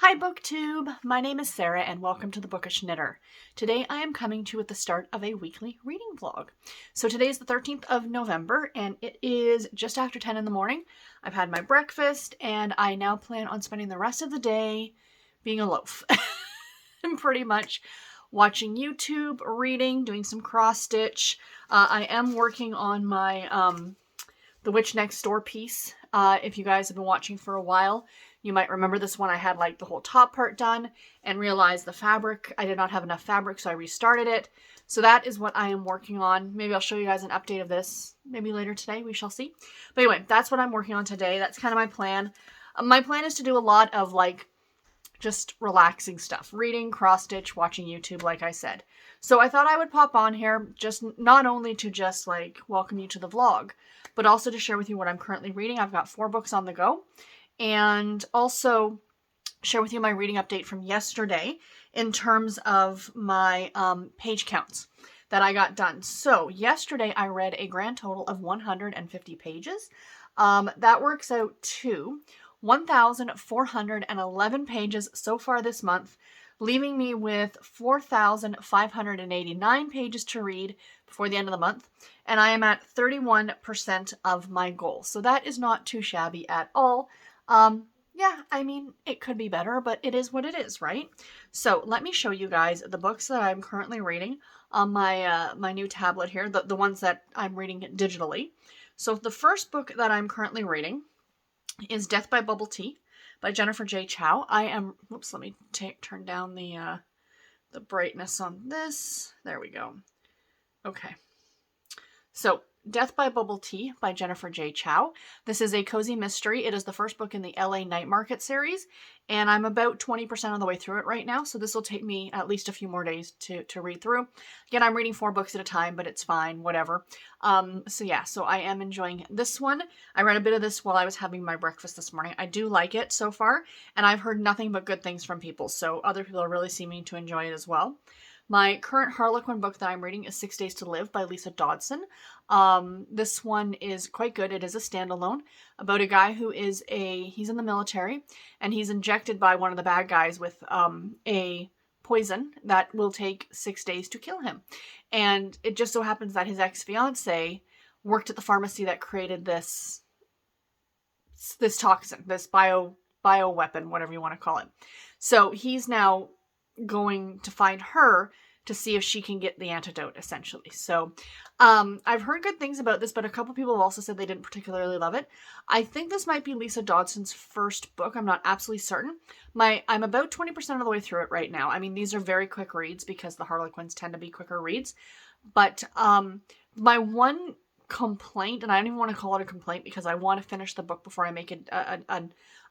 Hi BookTube! My name is Sarah and welcome to the Bookish Knitter. Today I am coming to you at the start of a weekly reading vlog. So today is the 13th of November and it is just after 10 in the morning. I've had my breakfast and I now plan on spending the rest of the day being a loaf. I'm pretty much watching YouTube, reading, doing some cross stitch. I am working on my The Witch Next Door piece. If you guys have been watching for a while, you might remember this one. I had like the whole top part done and realized the fabric, I did not have enough fabric, so I restarted it. So that is what I am working on. Maybe I'll show you guys an update of this maybe later today. We shall see. But anyway, that's what I'm working on today. That's kind of my plan. My plan is to do a lot of like just relaxing stuff. Reading, cross-stitch, watching YouTube, like I said. So I thought I would pop on here just not only to just like welcome you to the vlog, but also to share with you what I'm currently reading. I've got 4 books on the go. And also share with you my reading update from yesterday in terms of my page counts that I got done. So yesterday I read a grand total of 150 pages. That works out to 1,411 pages so far this month, leaving me with 4,589 pages to read before the end of the month. And I am at 31% of my goal. So that is not too shabby at all. Yeah, I mean, it could be better, but it is what it is, right? So let me show you guys the books that I'm currently reading on my my new tablet here, the ones that I'm reading digitally. So the first book that I'm currently reading is Death by Bubble Tea by Jennifer J. Chow. I am, whoops, let me turn down the brightness on this. There we go. Okay. So Death by Bubble Tea by Jennifer J. Chow. This is a cozy mystery. It is the first book in the LA Night Market series, and I'm about 20% of the way through it right now, so this will take me at least a few more days to read through. Again, I'm reading 4 books at a time, but it's fine, whatever. So yeah, so I am enjoying this one. I read a bit of this while I was having my breakfast this morning. I do like it so far, and I've heard nothing but good things from people, so other people are really seeming to enjoy it as well. My current Harlequin book that I'm reading is 6 Days to Live by Lisa Dodson. This one is quite good. It is a standalone about a guy who is he's in the military and he's injected by one of the bad guys with a poison that will take 6 days to kill him. And it just so happens that his ex-fiance worked at the pharmacy that created this toxin, this bio weapon, whatever you want to call it. So he's now going to find her to see if she can get the antidote, essentially. So I've heard good things about this, but a couple people have also said they didn't particularly love it. I think this might be Lisa Dodson's first book. I'm not absolutely certain. I'm about 20% of the way through it right now. I mean, these are very quick reads because the Harlequins tend to be quicker reads. But my one complaint, and I don't even want to call it a complaint because I want to finish the book before I make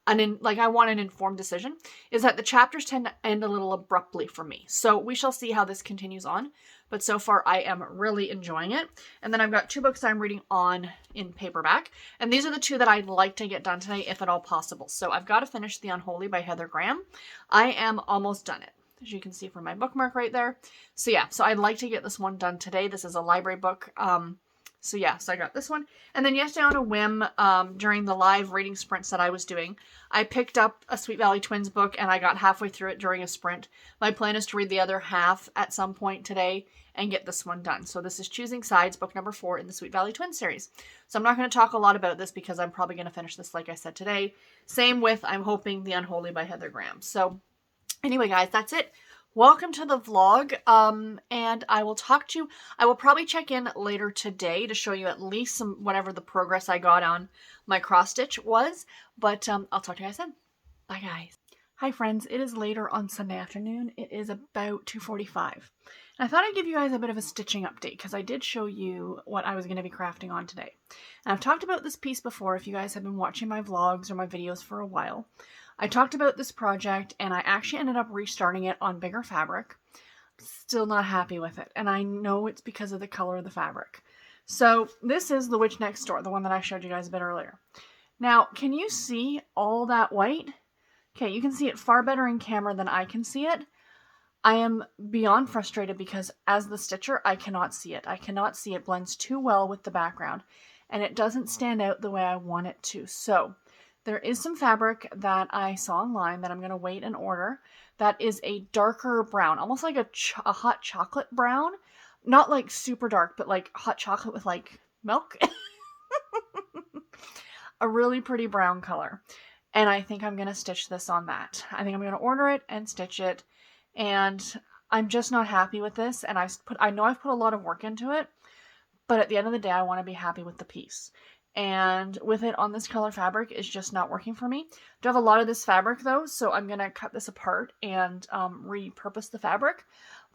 I want an informed decision, is that the chapters tend to end a little abruptly for me. So we shall see how this continues on. But so far I am really enjoying it. And then I've got 2 books I'm reading on in paperback. And these are the 2 that I'd like to get done today if at all possible. So I've got to finish The Unholy by Heather Graham. I am almost done it, as you can see from my bookmark right there. So yeah, so I'd like to get this one done today. This is a library book. So yeah, so I got this one. And then yesterday on a whim, during the live reading sprints that I was doing, I picked up a Sweet Valley Twins book and I got halfway through it during a sprint. My plan is to read the other half at some point today and get this one done. So this is Choosing Sides, book number 4 in the Sweet Valley Twins series. So I'm not going to talk a lot about this because I'm probably going to finish this, like I said, today. Same with, I'm hoping, The Unholy by Heather Graham. So anyway, guys, that's it. Welcome to the vlog, and I will talk to you. I will probably check in later today to show you at least some whatever the progress I got on my cross stitch was, but I'll talk to you guys then. Bye, guys. Hi, friends. It is later on Sunday afternoon. It is about 2:45. And I thought I'd give you guys a bit of a stitching update because I did show you what I was going to be crafting on today. And I've talked about this piece before if you guys have been watching my vlogs or my videos for a while. I talked about this project and I actually ended up restarting it on bigger fabric. Still not happy with it. And I know it's because of the color of the fabric. So this is The Witch Next Door, the one that I showed you guys a bit earlier. Now, can you see all that white? Okay, you can see it far better in camera than I can see it. I am beyond frustrated because as the stitcher, I cannot see it. I cannot see it blends too well with the background and it doesn't stand out the way I want it to. So There is some fabric that I saw online that I'm going to wait and order. That is a darker brown, almost like a hot chocolate brown. Not like super dark, but like hot chocolate with like milk. A really pretty brown color. And I think I'm going to stitch this on that. I think I'm going to order it and stitch it. And I'm just not happy with this. And I know I've put a lot of work into it, but at the end of the day, I want to be happy with the piece. And with it on this color fabric, it's just not working for me. I do have a lot of this fabric though, so I'm going to cut this apart and repurpose the fabric.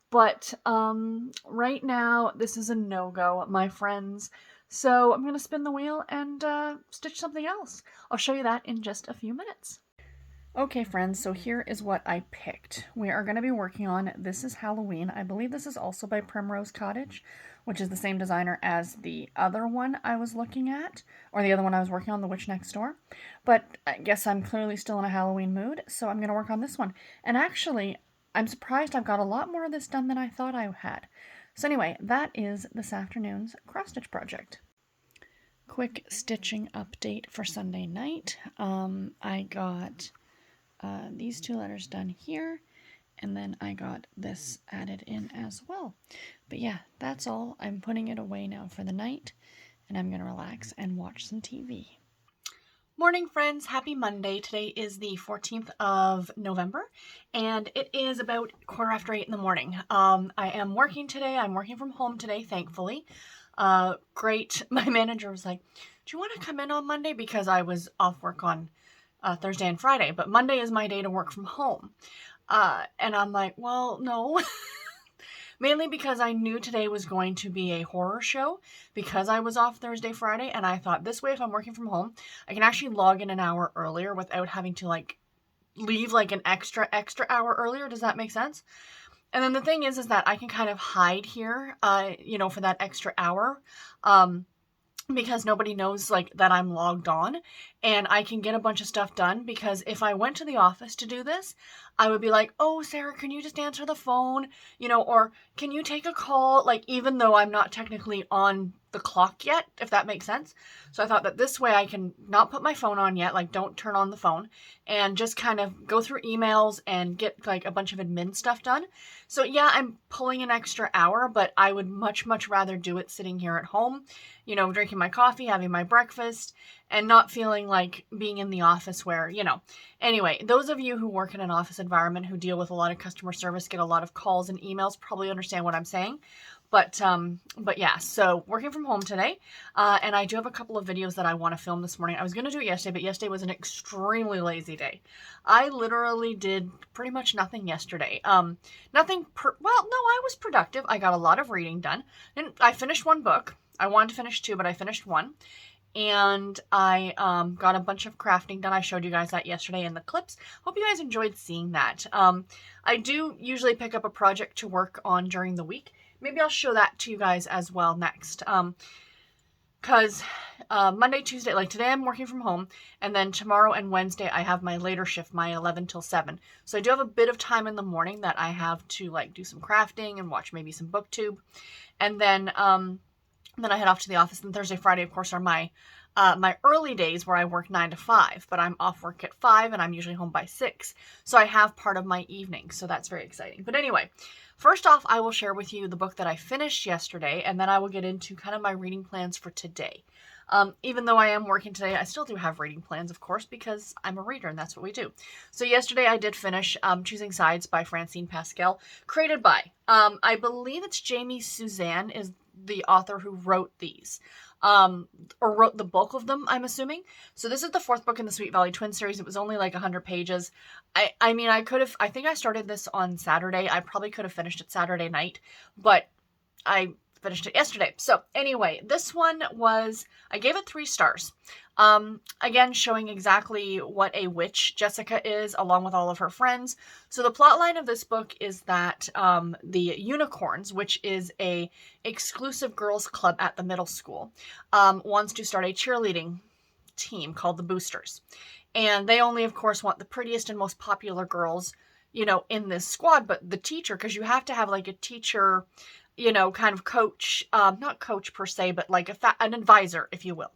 But right now, this is a no-go, my friends. So I'm going to spin the wheel and stitch something else. I'll show you that in just a few minutes. Okay, friends, so here is what I picked. We are going to be working on This Is Halloween. I believe this is also by Primrose Cottage, which is the same designer as the other one I was looking at, or the other one I was working on, The Witch Next Door. But I guess I'm clearly still in a Halloween mood, so I'm going to work on this one. And actually, I'm surprised I've got a lot more of this done than I thought I had. So anyway, that is this afternoon's cross-stitch project. Quick stitching update for Sunday night. I got these 2 letters done here, and then I got this added in as well. But yeah, that's all. I'm putting it away now for the night, and I'm going to relax and watch some TV. Morning, friends. Happy Monday. Today is the 14th of November, and it is about 8:15 in the morning. I am working today. I'm working from home today, thankfully. Great. My manager was like, do you want to come in on Monday? Because I was off work on Thursday and Friday, but Monday is my day to work from home. And I'm like, well, no. Mainly because I knew today was going to be a horror show because I was off Thursday, Friday, and I thought this way, if I'm working from home, I can actually log in an hour earlier without having to like leave like an extra hour earlier. Does that make sense? And then the thing is that I can kind of hide here, for that extra hour. Because nobody knows like that I'm logged on, and I can get a bunch of stuff done. Because if I went to the office to do this, I would be like, oh, Sarah, can you just answer the phone? Or can you take a call? Like, even though I'm not technically on the clock yet, if that makes sense. So I thought that this way I can not put my phone on yet, like don't turn on the phone, and just kind of go through emails and get like a bunch of admin stuff done. So yeah, I'm pulling an extra hour, but I would much, much rather do it sitting here at home, drinking my coffee, having my breakfast, and not feeling like being in the office where, Anyway, those of you who work in an office environment, who deal with a lot of customer service, get a lot of calls and emails, probably understand what I'm saying. But yeah, so working from home today, and I do have a couple of videos that I want to film this morning. I was going to do it yesterday, but yesterday was an extremely lazy day. I literally did pretty much nothing yesterday. I was productive. I got a lot of reading done, and I finished one book. I wanted to finish 2, but I finished 1. And I got a bunch of crafting done. I showed you guys that yesterday in the clips. Hope you guys enjoyed seeing that. I do usually pick up a project to work on during the week. Maybe I'll show that to you guys as well next. Because Monday, Tuesday, like today I'm working from home. And then tomorrow and Wednesday I have my later shift, my 11 till 7. So I do have a bit of time in the morning that I have to like do some crafting and watch maybe some booktube. And then I head off to the office. And Thursday, Friday, of course, are my early days where I work 9 to 5, but I'm off work at 5 and I'm usually home by 6. So I have part of my evening. So that's very exciting. But anyway, first off, I will share with you the book that I finished yesterday, and then I will get into kind of my reading plans for today. Even though I am working today, I still do have reading plans, of course, because I'm a reader and that's what we do. So yesterday I did finish Choosing Sides by Francine Pascal, created by, I believe it's Jamie Suzanne is the author who wrote these. Or wrote the bulk of them, I'm assuming. So this is the 4th book in the Sweet Valley Twin series. It was only like 100 pages. I think I started this on Saturday. I probably could have finished it Saturday night, but I finished it yesterday. So anyway, this one I gave it 3 stars. Again, showing exactly what a witch Jessica is, along with all of her friends. So the plot line of this book is that the Unicorns, which is a exclusive girls club at the middle school, wants to start a cheerleading team called the Boosters. And they only, of course, want the prettiest and most popular girls, in this squad. But the teacher, because you have to have like a teacher, kind of coach, not coach per se, but like an advisor, if you will.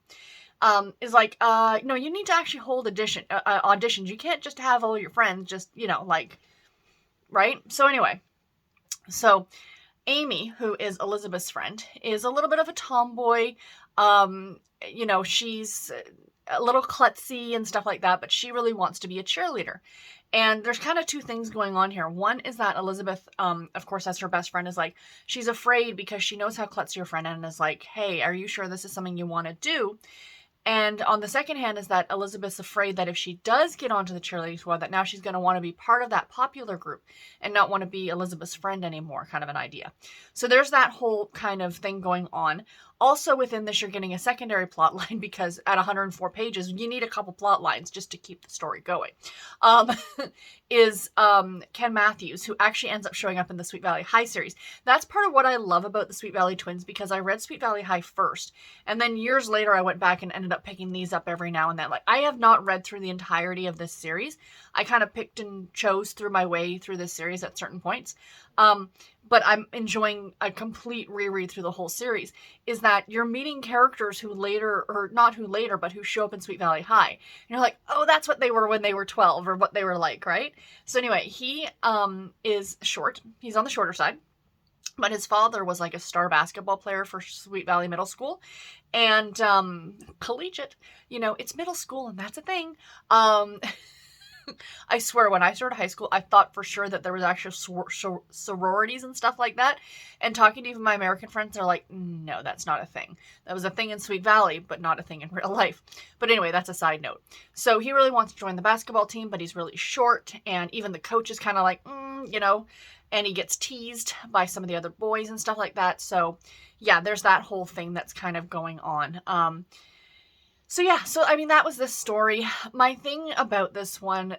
is like, no, you need to actually hold auditions. You can't just have all your friends just, like, right? So anyway, so Amy, who is Elizabeth's friend, is a little bit of a tomboy. She's a little klutzy and stuff like that, but she really wants to be a cheerleader. And there's kind of two things going on here. One is that Elizabeth, of course, as her best friend, is like, she's afraid because she knows how klutzy her friend is, and is like, hey, are you sure this is something you want to do? And on the second hand is that Elizabeth's afraid that if she does get onto the cheerleading squad, that now she's going to want to be part of that popular group and not want to be Elizabeth's friend anymore, kind of an idea. So there's that whole kind of thing going on. Also within this, you're getting a secondary plot line because at 104 pages, you need a couple plot lines just to keep the story going. Is Ken Matthews, who actually ends up showing up in the Sweet Valley High series. That's part of what I love about the Sweet Valley twins, because I read Sweet Valley High first, and then years later I went back and ended up picking these up every now and then. Like, I have not read through the entirety of this series. I kind of picked and chose through my way through this series at certain points. But I'm enjoying a complete reread through the whole series, is that you're meeting characters who later, or not who later, but who show up in Sweet Valley High. And you're like, oh, that's what they were when they were 12, or what they were like, right? So anyway, he is short. He's on the shorter side. But his father was like a star basketball player for Sweet Valley Middle School. And collegiate, it's middle school and that's a thing. I swear, when I started high school, I thought for sure that there was actually sororities and stuff like that. And talking to even my American friends, they're like, no, that's not a thing. That was a thing in Sweet Valley, but not a thing in real life. But anyway, that's a side note. So he really wants to join the basketball team, but he's really short. And even the coach is kind of like, and he gets teased by some of the other boys and stuff like that. So yeah, there's that whole thing that's kind of going on. So that was this story. My thing about this one,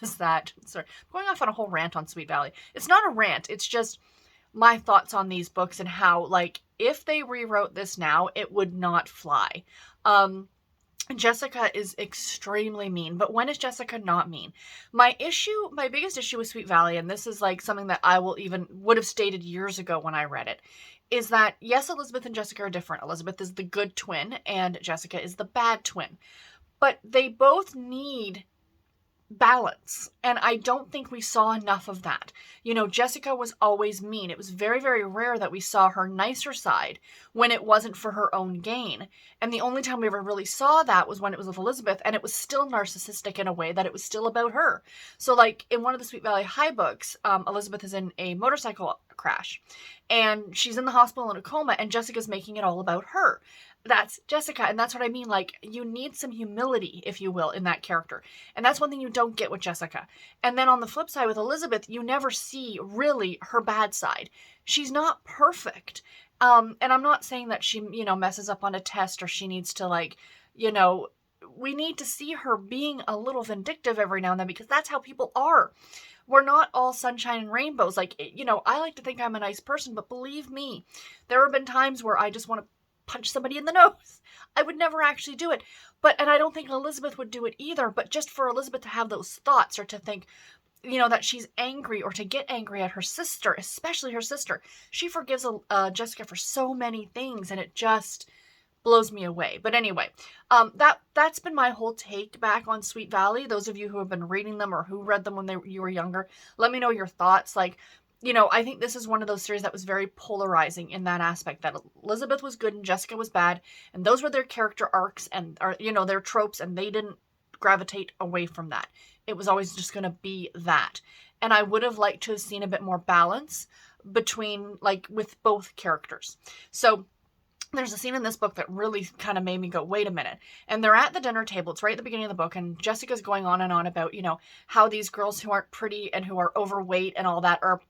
sorry, I'm going off on a whole rant on Sweet Valley. It's not a rant, it's just my thoughts on these books and how, like, if they rewrote this now, it would not fly. Jessica is extremely mean, but when is Jessica not mean? My biggest issue with Sweet Valley, and this is like something that I would have stated years ago when I read it, is that, yes, Elizabeth and Jessica are different. Elizabeth is the good twin, and Jessica is the bad twin. But they both need balance, and I don't think we saw enough of that. Jessica was always mean. It was very, very rare that we saw her nicer side when it wasn't for her own gain. And the only time we ever really saw that was when it was with Elizabeth, and it was still narcissistic in a way that it was still about her. So, like, in one of the Sweet Valley High books, Elizabeth is in a motorcycle crash, and she's in the hospital in a coma, and Jessica's making it all about her. That's Jessica, and that's what I mean. Like, you need some humility, if you will, in that character. And that's one thing you don't get with Jessica. And then on the flip side with Elizabeth, you never see really her bad side. She's not perfect. And I'm not saying that she, messes up on a test, or she needs to, like, we need to see her being a little vindictive every now and then, because that's how people are. We're not all sunshine and rainbows. Like, I like to think I'm a nice person, but believe me, there have been times where I just want to punch somebody in the nose. I would never actually do it. And I don't think Elizabeth would do it either, but just for Elizabeth to have those thoughts, or to think, that she's angry, or to get angry at her sister, especially her sister. She forgives Jessica for so many things, and it just blows me away. But anyway, that's been my whole take back on Sweet Valley. Those of you who have been reading them, or who read them when you were younger, let me know your thoughts. Like, I think this is one of those series that was very polarizing in that aspect, that Elizabeth was good and Jessica was bad, and those were their character arcs and, their tropes, and they didn't gravitate away from that. It was always just going to be that. And I would have liked to have seen a bit more balance between, like, with both characters. So there's a scene in this book that really kind of made me go, wait a minute. And they're at the dinner table. It's right at the beginning of the book. And Jessica's going on and on about, how these girls who aren't pretty and who are overweight and all that are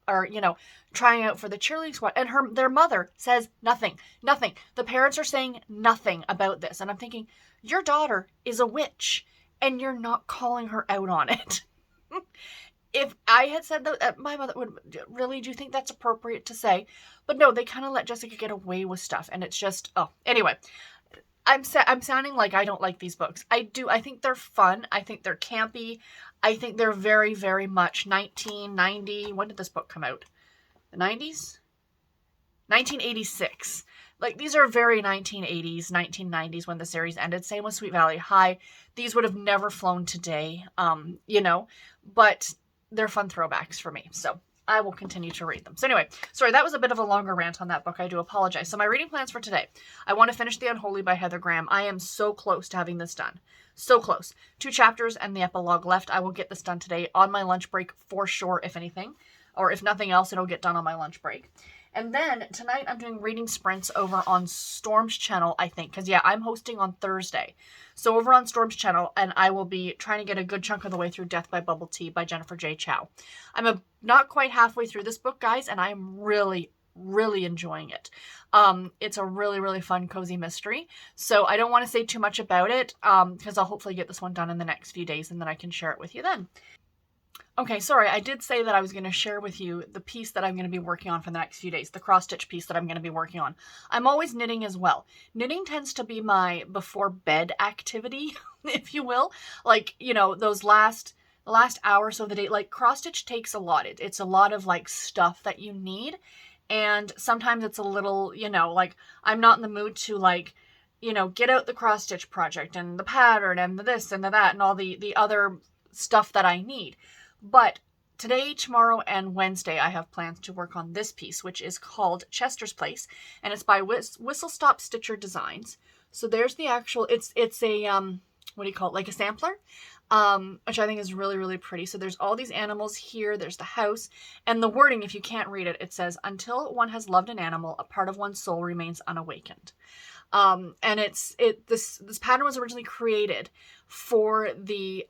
trying out for the cheerleading squad. And their mother says nothing. The parents are saying nothing about this. And I'm thinking, your daughter is a witch, and you're not calling her out on it. If I had said that, my mother would, really, do you think that's appropriate to say? But no, they kind of let Jessica get away with stuff, and it's just, anyway, I'm sounding like I don't like these books. I do. I think they're fun. I think they're campy. I think they're very, very much 1990. When did this book come out? The 90s? 1986. Like, these are very 1980s, 1990s when the series ended. Same with Sweet Valley High. These would have never flown today, you know, but they're fun throwbacks for me. So I will continue to read them. So anyway, sorry, that was a bit of a longer rant on that book. I do apologize. So my reading plans for today. I want to finish The Unholy by Heather Graham. I am so close to having this done. So close. 2 chapters and the epilogue left. I will get this done today on my lunch break for sure, if anything. Or if nothing else, it'll get done on my lunch break. And then tonight I'm doing reading sprints over on Storm's channel, I think. Because, yeah, I'm hosting on Thursday. So over on Storm's channel, and I will be trying to get a good chunk of the way through Death by Bubble Tea by Jennifer J. Chow. I'm not quite halfway through this book, guys, and I'm really enjoying it. It's a really fun, cozy mystery. So I don't want to say too much about it, because I'll hopefully get this one done in the next few days, and then I can share it with you then. Okay, sorry, I did say that I was going to share with you the piece that I'm going to be working on for the next few days, the cross-stitch piece that I'm going to be working on. I'm always knitting as well. Knitting tends to be my before-bed activity, if you will. Like, you know, those last hour or so of the day, like, cross-stitch takes a lot. It's a lot of, like, stuff that you need, and sometimes it's a little, you know, like, I'm not in the mood to, like, you know, get out the cross-stitch project and the pattern and the this and the that and all the other stuff that I need. But today, tomorrow, and Wednesday, I have plans to work on this piece, which is called Chester's Place, and it's by Whistle Stop Stitcher Designs. So there's the actual, it's a, what do you call it, like a sampler, which I think is really pretty. So there's all these animals here, there's the house, and the wording, if you can't read it, it says, "Until one has loved an animal, a part of one's soul remains unawakened." And this pattern was originally created for the,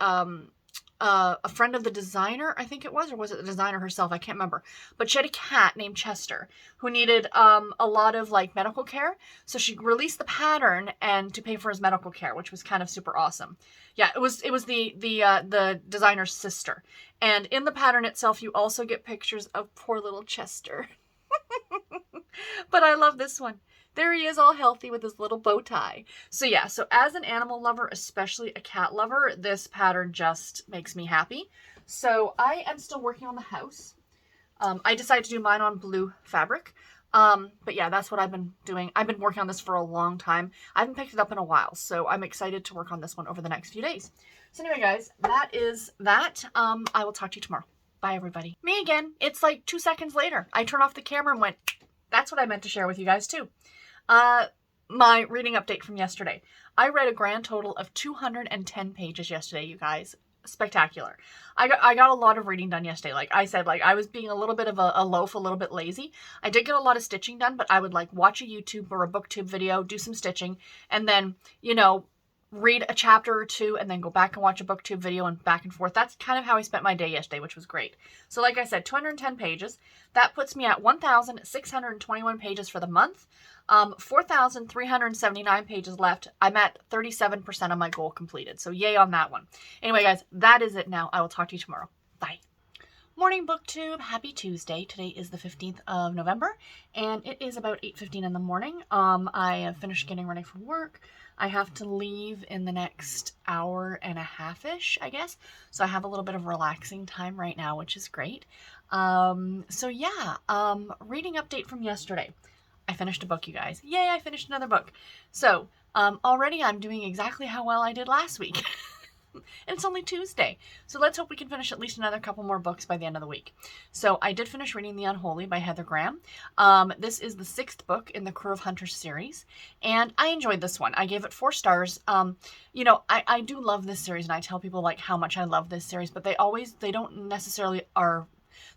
a friend of the designer, I think it was, or was it the designer herself? I can't remember. But she had a cat named Chester who needed a lot of like medical care. So she released the pattern and to pay for his medical care, which was kind of super awesome. Yeah, it was the designer's sister. And in the pattern itself, you also get pictures of poor little Chester. But I love this one. There he is, all healthy with his little bow tie. So yeah, so as an animal lover, especially a cat lover, this pattern just makes me happy. So I am still working on the house. I decided to do mine on blue fabric. But yeah, that's what I've been doing. I've been working on this for a long time. I haven't picked it up in a while, so I'm excited to work on this one over the next few days. So anyway, guys, that is that. I will talk to you tomorrow. Bye, everybody. Me again. It's like 2 seconds later. I turned off the camera and went, that's what I meant to share with you guys too. My reading update from yesterday. I read a grand total of 210 pages yesterday, you guys. Spectacular. I got a lot of reading done yesterday. Like I said, like I was being a little bit of a loaf, a little bit lazy. I did get a lot of stitching done, but I would like watch a YouTube or a booktube video, do some stitching, and then, you know, read a chapter or two and then go back and watch a booktube video and back and forth. That's kind of how I spent my day yesterday, which was great. So like I said, 210 pages. That puts me at 1,621 pages for the month. 4,379 pages left. I'm at 37% of my goal completed. So yay on that one. Anyway, guys, that is it now. I will talk to you tomorrow. Bye. Morning booktube. Happy Tuesday. Today is the 15th of November and it is about 8:15 in the morning. I have finished getting ready for work. I have to leave in the next hour and a half-ish, I guess. So I have a little bit of relaxing time right now, which is great. So yeah, reading update from yesterday. I finished a book, you guys. Yay, I finished another book. So, already I'm doing exactly how well I did last week. And it's only Tuesday. So let's hope we can finish at least another couple more books by the end of the week. So I did finish reading The Unholy by Heather Graham. This is the 6th book in the Crew of Hunters series. And I enjoyed this one. I gave it 4 stars. You know, I do love this series and I tell people like how much I love this series, but they don't necessarily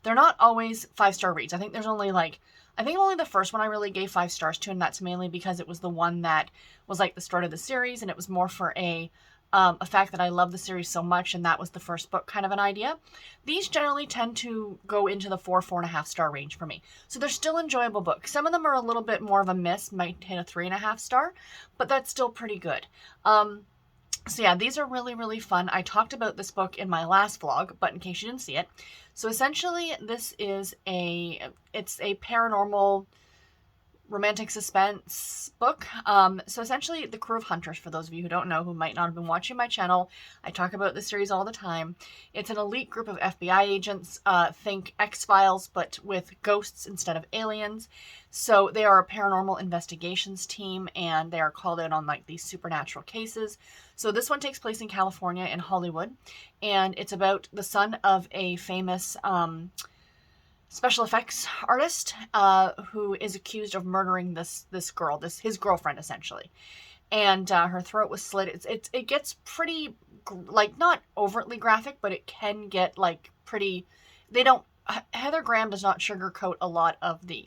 they're not always 5-star reads. I think only the first one I really gave 5 stars to, and that's mainly because it was the one that was like the start of the series, and it was more for a fact that I love the series so much, and that was the first book kind of an idea. These generally tend to go into the 4.5 star range for me. So they're still enjoyable books. Some of them are a little bit more of a miss, might hit a 3.5 star, but that's still pretty good. So yeah, these are really fun. I talked about this book in my last vlog, but in case you didn't see it. So essentially this is it's a paranormal romantic suspense book. So essentially, The Crew of Hunters, for those of you who don't know, who might not have been watching my channel, I talk about this series all the time. It's an elite group of FBI agents, think X-Files, but with ghosts instead of aliens. So they are a paranormal investigations team, and they are called in on like these supernatural cases. So this one takes place in California, in Hollywood, and it's about the son of a famous special effects artist who is accused of murdering this girl, his girlfriend essentially, and her throat was slit. It gets pretty, like, not overtly graphic, but it can get like pretty. Heather Graham does not sugarcoat a lot of the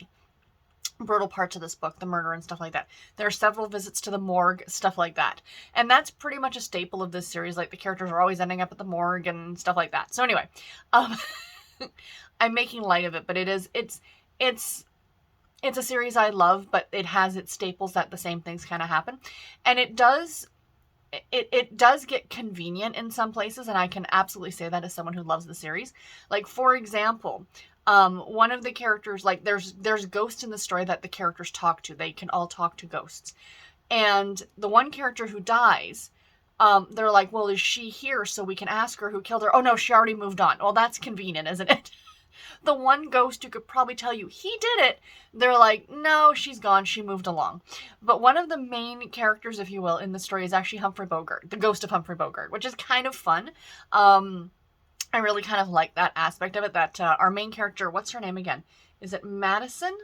brutal parts of this book, the murder and stuff like that. There are several visits to the morgue, stuff like that. And that's pretty much a staple of this series. Like, the characters are always ending up at the morgue and stuff like that. So anyway, I'm making light of it, but it's a series I love, but it has its staples that the same things kind of happen. And it does get convenient in some places, and I can absolutely say that as someone who loves the series. Like, for example, one of the characters, like, there's ghosts in the story that the characters talk to. They can all talk to ghosts. And the one character who dies, they're like, well, is she here so we can ask her who killed her? Oh no, she already moved on. Well, that's convenient, isn't it? The one ghost who could probably tell you he did it, they're like, no, she's gone, she moved along. But one of the main characters, if you will, in the story is actually Humphrey Bogart, the ghost of Humphrey Bogart, which is kind of fun. I really kind of like that aspect of it, that our main character, what's her name again? Is it Madison?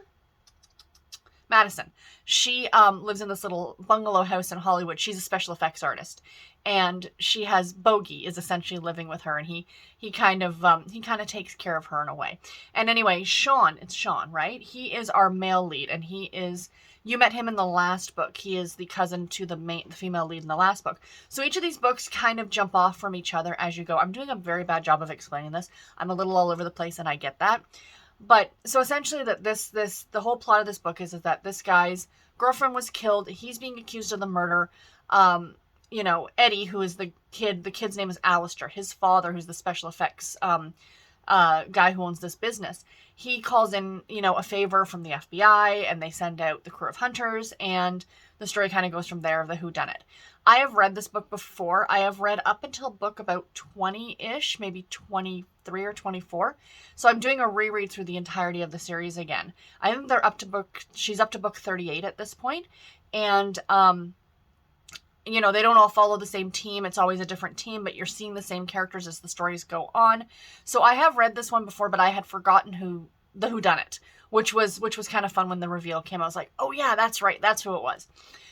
Madison. She lives in this little bungalow house in Hollywood. She's a special effects artist. And she has Bogey is essentially living with her, and he kind of takes care of her in a way. And anyway, Sean, it's Sean, right? He is our male lead, and you met him in the last book. He is the cousin to the female lead in the last book. So each of these books kind of jump off from each other as you go. I'm doing a very bad job of explaining this. I'm a little all over the place, and I get that. But so essentially that the whole plot of this book is that this guy's girlfriend was killed. He's being accused of the murder. Eddie, who is the kid's name is Alistair. His father, who's the special effects guy who owns this business, he calls in, a favor from the FBI, and they send out the Crew of Hunters, and the story kind of goes from there of the whodunit. I have read this book before. I have read up until book about 20-ish, maybe 23 or 24. So I'm doing a reread through the entirety of the series again. I think she's up to book 38 at this point. And, they don't all follow the same team. It's always a different team, but you're seeing the same characters as the stories go on. So I have read this one before, but I had forgotten the whodunit, which was kind of fun when the reveal came. I was like, oh yeah, that's right. That's who it was.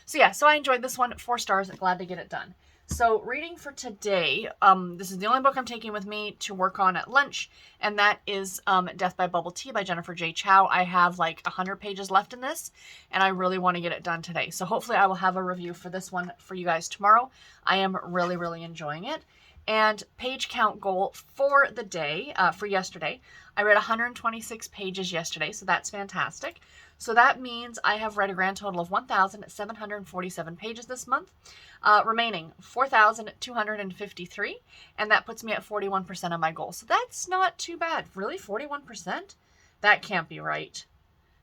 So yeah, so I enjoyed this one. 4 stars. Glad to get it done. So reading for today, this is the only book I'm taking with me to work on at lunch, and that is Death by Bubble Tea by Jennifer J. Chow. I have like 100 pages left in this, and I really want to get it done today. So hopefully I will have a review for this one for you guys tomorrow. I am really, really enjoying it. And page count goal for the day, for yesterday, I read 126 pages yesterday, so that's fantastic. So that means I have read a grand total of 1,747 pages this month, remaining 4,253, and that puts me at 41% of my goal. So that's not too bad. Really, 41%? That can't be right.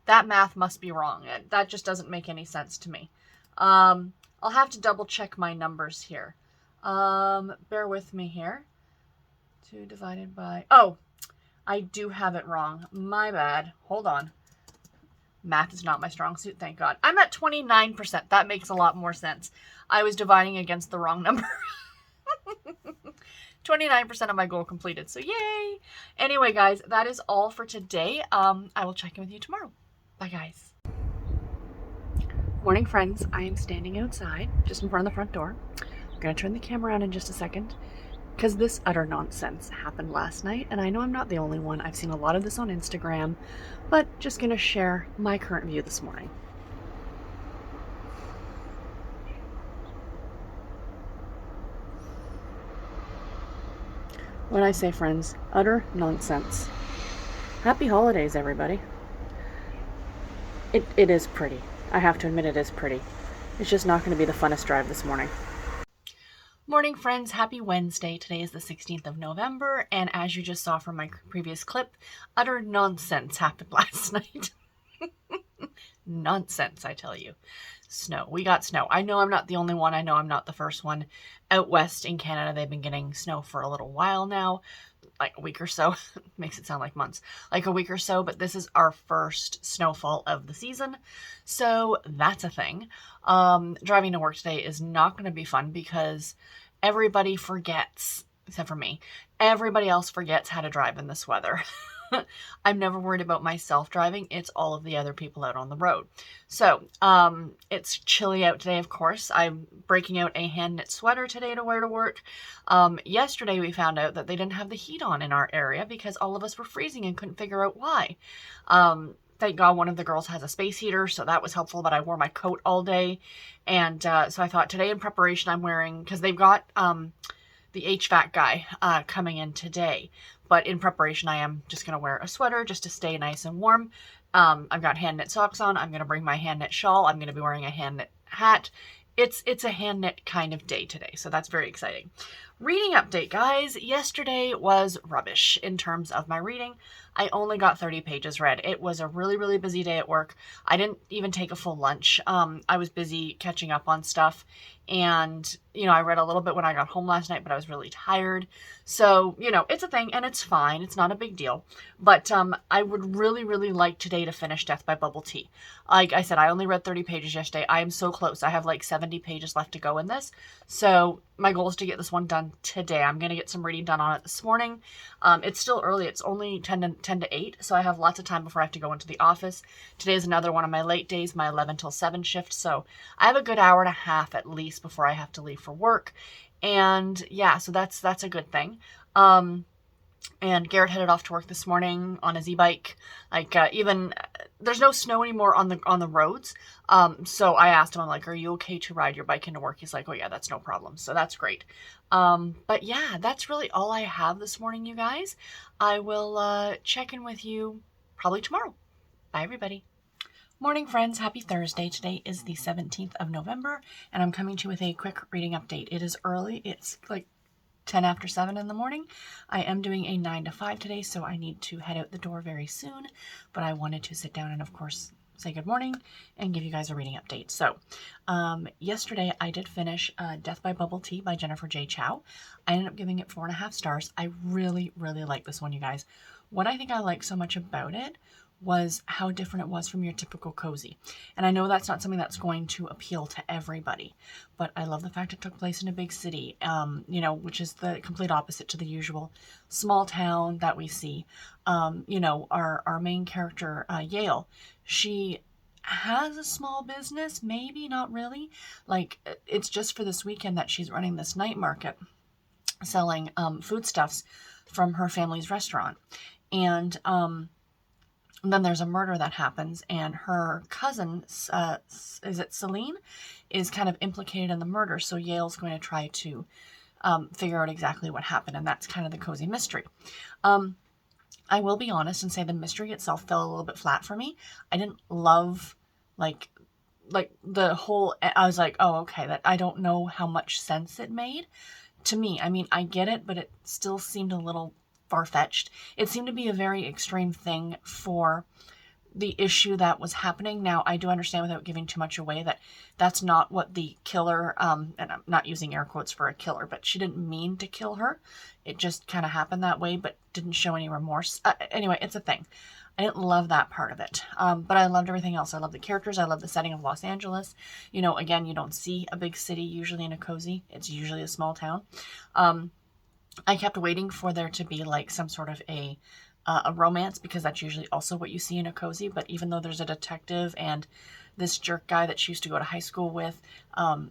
That math must be wrong. That just doesn't make any sense to me. I'll have to double check my numbers here. Bear with me here. 2 divided by... Oh, I do have it wrong. My bad. Hold on. Math is not my strong suit, thank God. I'm at 29%. That makes a lot more sense. I was dividing against the wrong number. 29% of my goal completed, so yay! Anyway, guys, that is all for today. I will check in with you tomorrow. Bye, guys. Morning, friends. I am standing outside, just in front of the front door. I'm going to turn the camera on in just a second, because this utter nonsense happened last night, and I know I'm not the only one. I've seen a lot of this on Instagram, but just going to share my current view this morning. What I say, friends, utter nonsense. Happy holidays, everybody. It is pretty. I have to admit it is pretty. It's just not going to be the funnest drive this morning. Morning, friends. Happy Wednesday. Today is the 16th of November, and as you just saw from my previous clip, utter nonsense happened last night. Nonsense, I tell you. Snow. We got snow. I know I'm not the only one. I know I'm not the first one. Out west in Canada, they've been getting snow for a little while now, like a week or so. Makes it sound like months. Like a week or so, but this is our first snowfall of the season. So that's a thing. Driving to work today is not going to be fun because everybody forgets, except for me, everybody else forgets how to drive in this weather. I'm never worried about myself driving. It's all of the other people out on the road. So, it's chilly out today, of course. I'm breaking out a hand knit sweater today to wear to work. Yesterday we found out that they didn't have the heat on in our area because all of us were freezing and couldn't figure out why. Thank God one of the girls has a space heater, so that was helpful, but I wore my coat all day. And so I thought today in preparation I'm wearing, because they've got the HVAC guy coming in today. But in preparation, I am just going to wear a sweater just to stay nice and warm. I've got hand knit socks on. I'm going to bring my hand knit shawl. I'm going to be wearing a hand knit hat. It's a hand knit kind of day today, so that's very exciting. Reading update, guys. Yesterday was rubbish in terms of my reading. I only got 30 pages read. It was a really, really busy day at work. I didn't even take a full lunch. I was busy catching up on stuff. And, I read a little bit when I got home last night, but I was really tired. So, it's a thing and it's fine. It's not a big deal. But I would really, really like today to finish Death by Bubble Tea. Like I said, I only read 30 pages yesterday. I am so close. I have like 70 pages left to go in this. So my goal is to get this one done today. I'm going to get some reading done on it this morning. It's still early. It's only 10 to 8. So I have lots of time before I have to go into the office. Today is another one of my late days, my 11 till 7 shift. So I have a good hour and a half at least before I have to leave for work. And yeah, so that's a good thing. And Garrett headed off to work this morning on his e-bike. Even there's no snow anymore on the roads. So I asked him, I'm like, are you okay to ride your bike into work? He's like, oh yeah, that's no problem. So that's great. But yeah, that's really all I have this morning, you guys. I will check in with you probably tomorrow. Bye, everybody. Morning, friends. Happy Thursday. Today is the 17th of November, and I'm coming to you with a quick reading update. It is early. It's like 10 after 7 in the morning. I am doing a 9 to 5 today, so I need to head out the door very soon, but I wanted to sit down and, of course, say good morning and give you guys a reading update. So, yesterday I did finish Death by Bubble Tea by Jennifer J. Chow. I ended up giving it 4.5 stars. I really, really like this one, you guys. What I think I like so much about it was how different it was from your typical cozy. And I know that's not something that's going to appeal to everybody, but I love the fact it took place in a big city, which is the complete opposite to the usual small town that we see. Our main character, Yale, she has a small business, maybe not really. Like, it's just for this weekend that she's running this night market selling foodstuffs from her family's restaurant. And then there's a murder that happens, and her cousin, is it Celine, is kind of implicated in the murder. So Yale's going to try to figure out exactly what happened, and that's kind of the cozy mystery. I will be honest and say the mystery itself fell a little bit flat for me. I didn't love like the whole. I was like, oh, okay, that I don't know how much sense it made to me. I mean, I get it, but it still seemed a little far-fetched. It seemed to be a very extreme thing for the issue that was happening. Now, I do understand, without giving too much away, that that's not what the killer, and I'm not using air quotes for a killer, but she didn't mean to kill her. It just kind of happened that way, but didn't show any remorse. Anyway, it's a thing. I didn't love that part of it, but I loved everything else. I love the characters. I love the setting of Los Angeles. Again, you don't see a big city usually in a cozy. It's usually a small town. I kept waiting for there to be like some sort of a romance, because that's usually also what you see in a cozy. But even though there's a detective and this jerk guy that she used to go to high school with,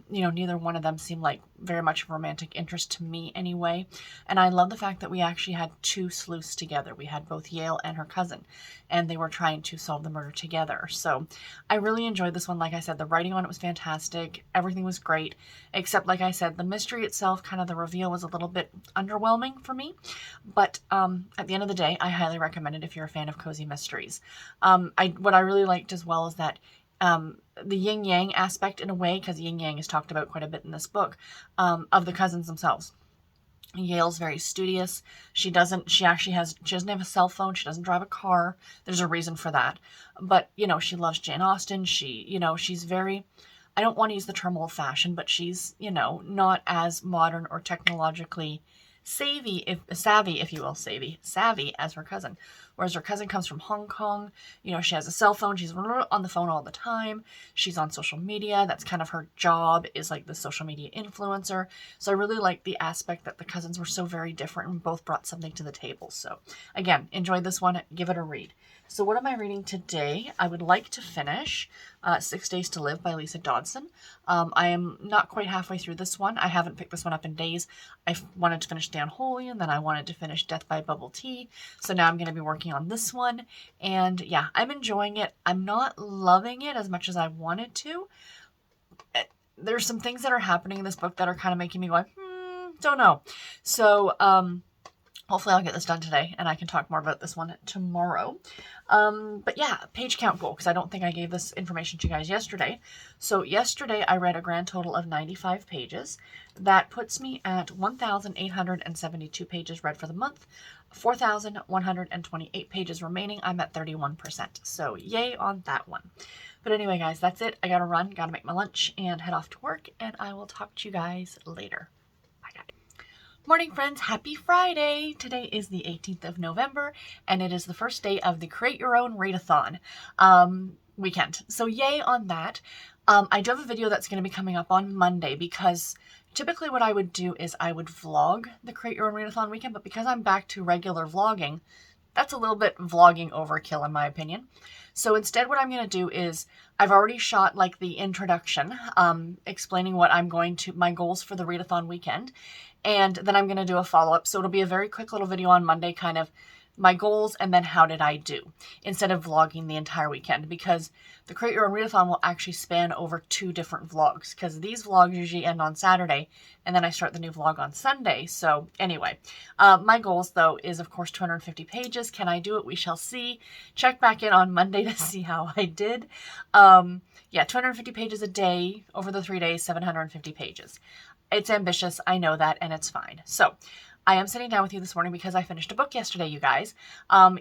neither one of them seemed like very much of a romantic interest to me anyway. And I love the fact that we actually had two sleuths together. We had both Yale and her cousin, and they were trying to solve the murder together. So I really enjoyed this one. Like I said, the writing on it was fantastic. Everything was great, except, like I said, the mystery itself, kind of the reveal, was a little bit underwhelming for me. But at the end of the day, I highly recommend it if you're a fan of cozy mysteries. What I really liked as well is that the yin-yang aspect, in a way, because yin-yang is talked about quite a bit in this book, of the cousins themselves. Yale's very studious. She doesn't have a cell phone. She doesn't drive a car. There's a reason for that. But, she loves Jane Austen. She's very, I don't want to use the term old fashioned, but she's, not as modern or technologically savvy, if you will, savvy as her cousin. Whereas her cousin comes from Hong Kong. She has a cell phone. She's on the phone all the time. She's on social media. That's kind of her job, is like the social media influencer. So I really like the aspect that the cousins were so very different and both brought something to the table. So again, enjoyed this one. Give it a read. So what am I reading today? I would like to finish 6 Days to Live by Lisa Dodson. I am not quite halfway through this one. I haven't picked this one up in days. I wanted to finish The Unholy, and then I wanted to finish Death by Bubble Tea. So now I'm going to be working on this one. And yeah, I'm enjoying it. I'm not loving it as much as I wanted to. There's some things that are happening in this book that are kind of making me go, don't know. So, hopefully I'll get this done today and I can talk more about this one tomorrow. But yeah, page count goal, because I don't think I gave this information to you guys yesterday. So yesterday I read a grand total of 95 pages. That puts me at 1,872 pages read for the month. 4,128 pages remaining. I'm at 31%. So yay on that one. But anyway, guys, that's it. I gotta run, gotta make my lunch and head off to work, and I will talk to you guys later. Bye, guys. Morning, friends. Happy Friday. Today is the 18th of November, and it is the first day of the Create Your Own Readathon weekend. So yay on that. I do have a video that's going to be coming up on Monday, because typically what I would do is I would vlog the Create Your Own Readathon weekend, but because I'm back to regular vlogging, that's a little bit vlogging overkill in my opinion. So instead what I'm going to do is I've already shot like the introduction, explaining what my goals for the readathon weekend. And then I'm going to do a follow-up. So it'll be a very quick little video on Monday, kind of my goals and then how did I do, instead of vlogging the entire weekend, because the Create Your Own Readathon will actually span over 2 different vlogs, because these vlogs usually end on Saturday and then I start the new vlog on Sunday. So anyway, my goals though is of course 250 pages. Can I do it? We shall see. Check back in on Monday to see how I did. Yeah, 250 pages a day over the 3 days, 750 pages. It's ambitious, I know that, and it's fine. So I am sitting down with you this morning because I finished a book yesterday, you guys.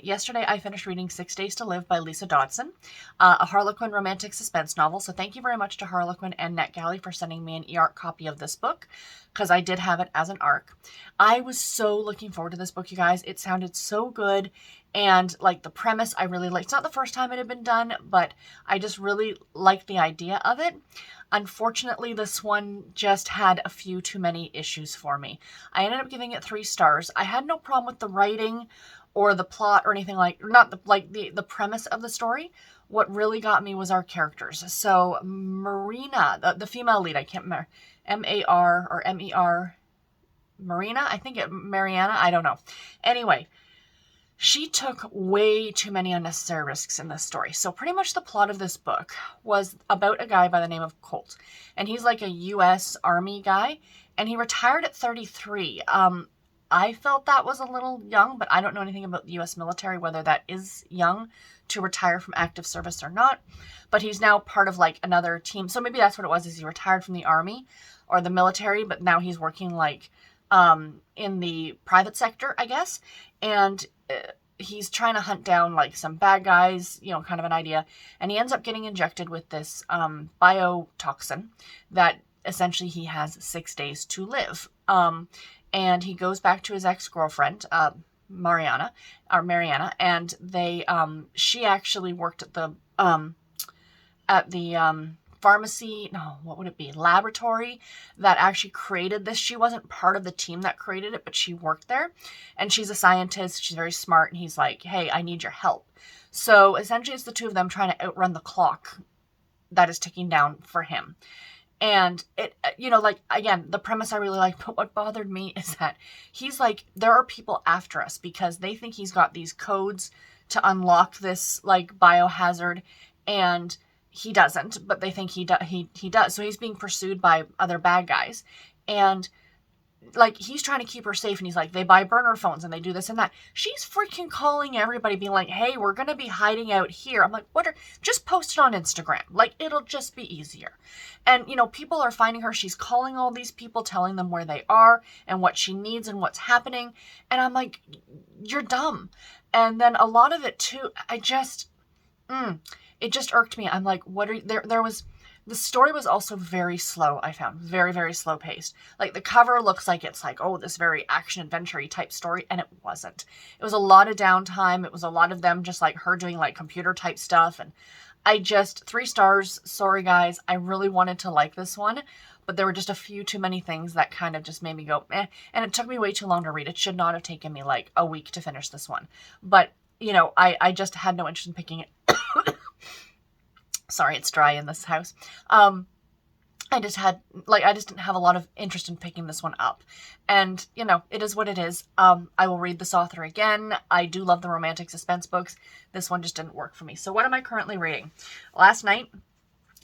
Yesterday I finished reading 6 Days to Live by Lisa Dodson, a Harlequin romantic suspense novel. So thank you very much to Harlequin and NetGalley for sending me an e-ARC copy of this book, because I did have it as an ARC. I was so looking forward to this book, you guys. It sounded so good, and like the premise I really liked. It's not the first time it had been done, but I just really liked the idea of it. Unfortunately, this one just had a few too many issues for me. I ended up giving it 3 stars. I had no problem with the writing or the plot or anything the premise of the story. What really got me was our characters. So Marina, the female lead, I can't remember, M-A-R or M-E-R, Marina, I think Mariana, I don't know. Anyway, she took way too many unnecessary risks in this story. So pretty much the plot of this book was about a guy by the name of Colt. And he's like a U.S. Army guy. And he retired at 33. I felt that was a little young, but I don't know anything about the U.S. military, whether that is young to retire from active service or not. But he's now part of like another team. So maybe that's what it was, is he retired from the Army or the military, but now he's working like in the private sector, I guess. And he's trying to hunt down like some bad guys, kind of an idea. And he ends up getting injected with this biotoxin that essentially he has 6 days to live. And he goes back to his ex-girlfriend, Mariana, and they, she actually worked at the pharmacy, no, what would it be? Laboratory that actually created this. She wasn't part of the team that created it, but she worked there. And she's a scientist. She's very smart. And he's like, hey, I need your help. So essentially it's the 2 of them trying to outrun the clock that is ticking down for him. And it, again, the premise I really like, but what bothered me is that he's like, there are people after us because they think he's got these codes to unlock this like biohazard, and he doesn't, but they think he does. So he's being pursued by other bad guys. And like, he's trying to keep her safe, and he's like, they buy burner phones and they do this and that. She's freaking calling everybody, being like, hey, we're going to be hiding out here. I'm like, just post it on Instagram. Like, it'll just be easier. And, you know, people are finding her. She's calling all these people, telling them where they are and what she needs and what's happening. And I'm like, you're dumb. And then a lot of it too, it just irked me. I'm like, what are the story was also very slow, I found. Very, very slow paced. Like, the cover looks like it's like, oh, this very action adventure-y type story, and it wasn't. It was a lot of downtime. It was a lot of them just like her doing like computer type stuff. And 3 stars. Sorry, guys. I really wanted to like this one, but there were just a few too many things that kind of just made me go, eh. And it took me way too long to read. It should not have taken me like a week to finish this one. But, you know, I just had no interest in picking it. Sorry, it's dry in this house. I just didn't have a lot of interest in picking this one up. And, you know, it is what it is. I will read this author again. I do love the romantic suspense books. This one just didn't work for me. So what am I currently reading? Last night,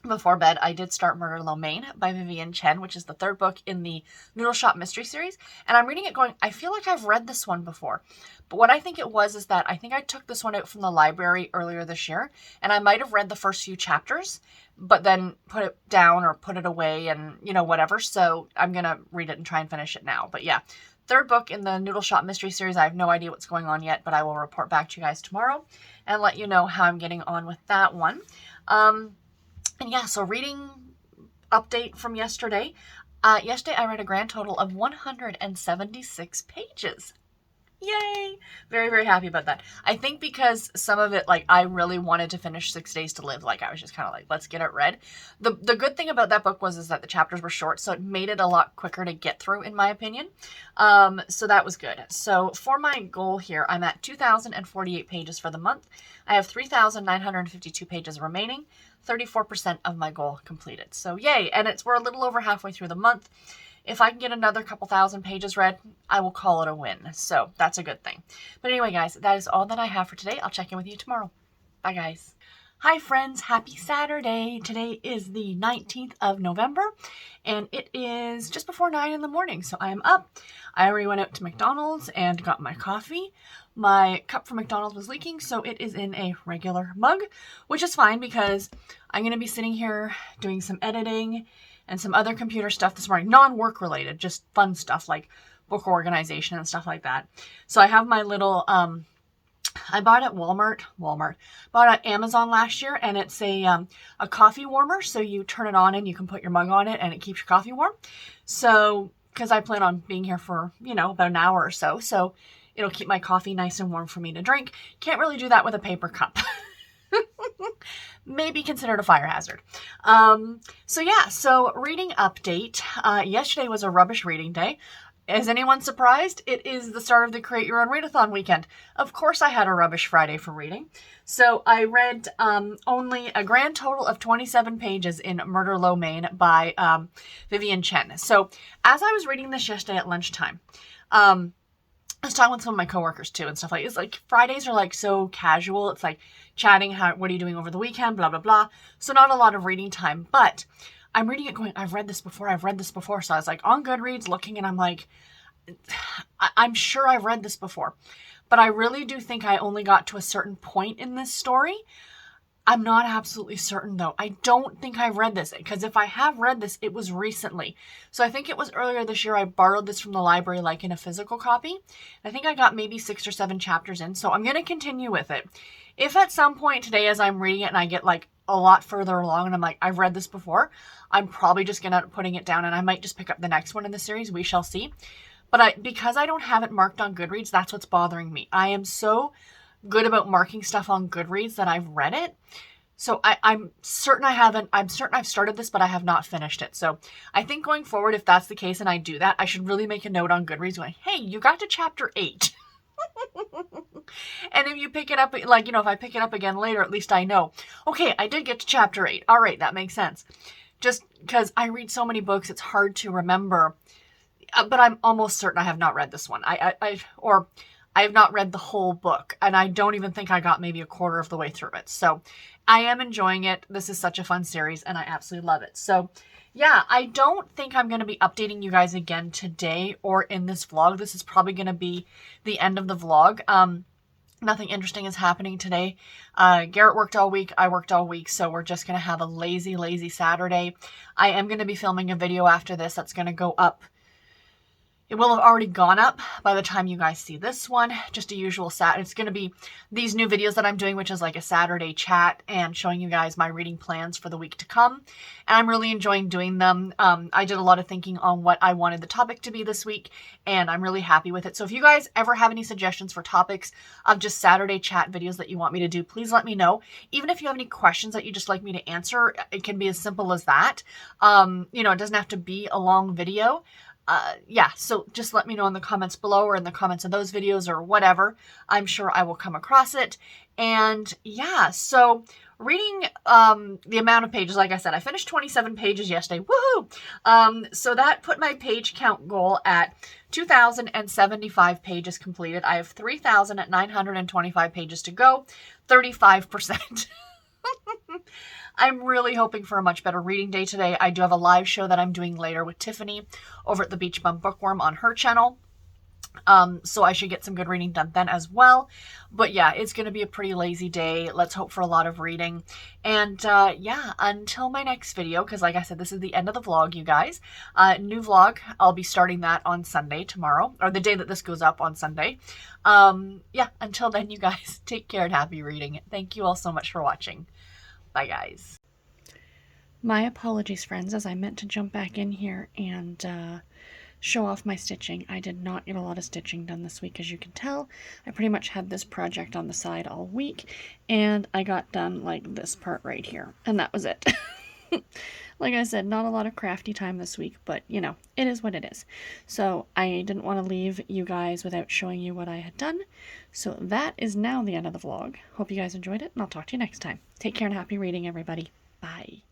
before bed, I did start Murder Lo Mein by Vivian Chen, which is the 3rd book in the Noodle Shop Mystery Series. And I'm reading it going, I feel like I've read this one before. But what I think it was is that I think I took this one out from the library earlier this year, and I might have read the first few chapters, but then put it down or put it away and, you know, whatever. So I'm going to read it and try and finish it now. But yeah, 3rd book in the Noodle Shop Mystery Series. I have no idea what's going on yet, but I will report back to you guys tomorrow and let you know how I'm getting on with that one. And yeah, so reading update from yesterday. Yesterday I read a grand total of 176 pages. Yay! Very, very happy about that. I think because some of it, like, I really wanted to finish 6 Days to Live. Like, I was just kind of like, let's get it read. The good thing about that book is that the chapters were short, so it made it a lot quicker to get through, in my opinion. So that was good. So for my goal here, I'm at 2,048 pages for the month. I have 3,952 pages remaining. 34% of my goal completed. So yay! And we're a little over halfway through the month. If I can get another couple thousand pages read, I will call it a win. So that's a good thing. But anyway, guys, that is all that I have for today. I'll check in with you tomorrow. Bye, guys. Hi, friends. Happy Saturday. Today is the 19th of November, and it is just before 9 in the morning. So I am up. I already went out to McDonald's and got my coffee. My cup from McDonald's was leaking, so it is in a regular mug, which is fine because I'm going to be sitting here doing some editing and some other computer stuff this morning, non-work related, just fun stuff like book organization and stuff like that. So I have my little, I bought at bought at Amazon last year, and it's a coffee warmer. So you turn it on and you can put your mug on it and it keeps your coffee warm. So, because I plan on being here for, you know, about an hour or so. So it'll keep my coffee nice and warm for me to drink. Can't really do that with a paper cup. Maybe considered a fire hazard. So reading update. Yesterday was a rubbish reading day. Is anyone surprised? It is the start of the Create Your Own Readathon weekend. Of course I had a rubbish Friday for reading. So I read only a grand total of 27 pages in Murder Lo Mein by Vivian Chen. So as I was reading this yesterday at lunchtime, I was talking with some of my coworkers too and stuff like it's like Fridays are like so casual. It's like chatting, what are you doing over the weekend, blah, blah, blah. So not a lot of reading time, but I'm reading it going, I've read this before. So I was like on Goodreads looking and I'm like, I'm sure I've read this before, but I really do think I only got to a certain point in this story. I'm not absolutely certain though. I don't think I've read this because if I have read this, it was recently. So I think it was earlier this year. I borrowed this from the library, like in a physical copy. I think I got maybe 6 or 7 chapters in. So I'm going to continue with it. If at some point today, as I'm reading it and I get like a lot further along and I'm like, I've read this before, I'm probably just going to end up putting it down and I might just pick up the next one in the series. We shall see. But because I don't have it marked on Goodreads, that's what's bothering me. I am so good about marking stuff on Goodreads that I've read it. So I'm certain I'm certain I've started this, but I have not finished it. So I think going forward, if that's the case and I do that, I should really make a note on Goodreads going, hey, you got to chapter 8. And if you pick it up, like, you know, if I pick it up again later, at least I know, okay, I did get to chapter 8. All right, that makes sense. Just because I read so many books, it's hard to remember. But I'm almost certain I have not read this one. I have not read the whole book, and I don't even think I got maybe a quarter of the way through it. So I am enjoying it. This is such a fun series, and I absolutely love it. So yeah, I don't think I'm going to be updating you guys again today or in this vlog. This is probably going to be the end of the vlog. Nothing interesting is happening today. Garrett worked all week. I worked all week. So we're just going to have a lazy, lazy Saturday. I am going to be filming a video after this that's going to go up. It will have already gone up by the time you guys see this one. Just a usual it's going to be these new videos that I'm doing, which is like a Saturday chat and showing you guys my reading plans for the week to come. And I'm really enjoying doing them. I did a lot of thinking on what I wanted the topic to be this week, and I'm really happy with it. So if you guys ever have any suggestions for topics of just Saturday chat videos that you want me to do, please let me know. Even if you have any questions that you just like me to answer, it can be as simple as that. You know, it doesn't have to be a long video. Yeah, so just let me know in the comments below or in the comments of those videos or whatever. I'm sure I will come across it. And yeah, so reading the amount of pages, like I said, I finished 27 pages yesterday. Woohoo! So that put my page count goal at 2,075 pages completed. I have 3,925 pages to go, 35%. I'm really hoping for a much better reading day today. I do have a live show that I'm doing later with Tiffany over at the Beach Bum Bookworm on her channel. So I should get some good reading done then as well. But yeah, it's going to be a pretty lazy day. Let's hope for a lot of reading. And yeah, until my next video, because like I said, this is the end of the vlog, you guys. New vlog, I'll be starting that on Sunday tomorrow, or the day that this goes up on Sunday. Yeah, until then, you guys, take care and happy reading. Thank you all so much for watching. Bye, guys. My apologies, friends, as I meant to jump back in here and show off my stitching. I did not get a lot of stitching done this week, as you can tell. I pretty much had this project on the side all week, and I got done like this part right here, and that was it. Like I said, not a lot of crafty time this week, but you know, it is what it is. So I didn't want to leave you guys without showing you what I had done. So that is now the end of the vlog. Hope you guys enjoyed it, and I'll talk to you next time. Take care and happy reading, everybody. Bye.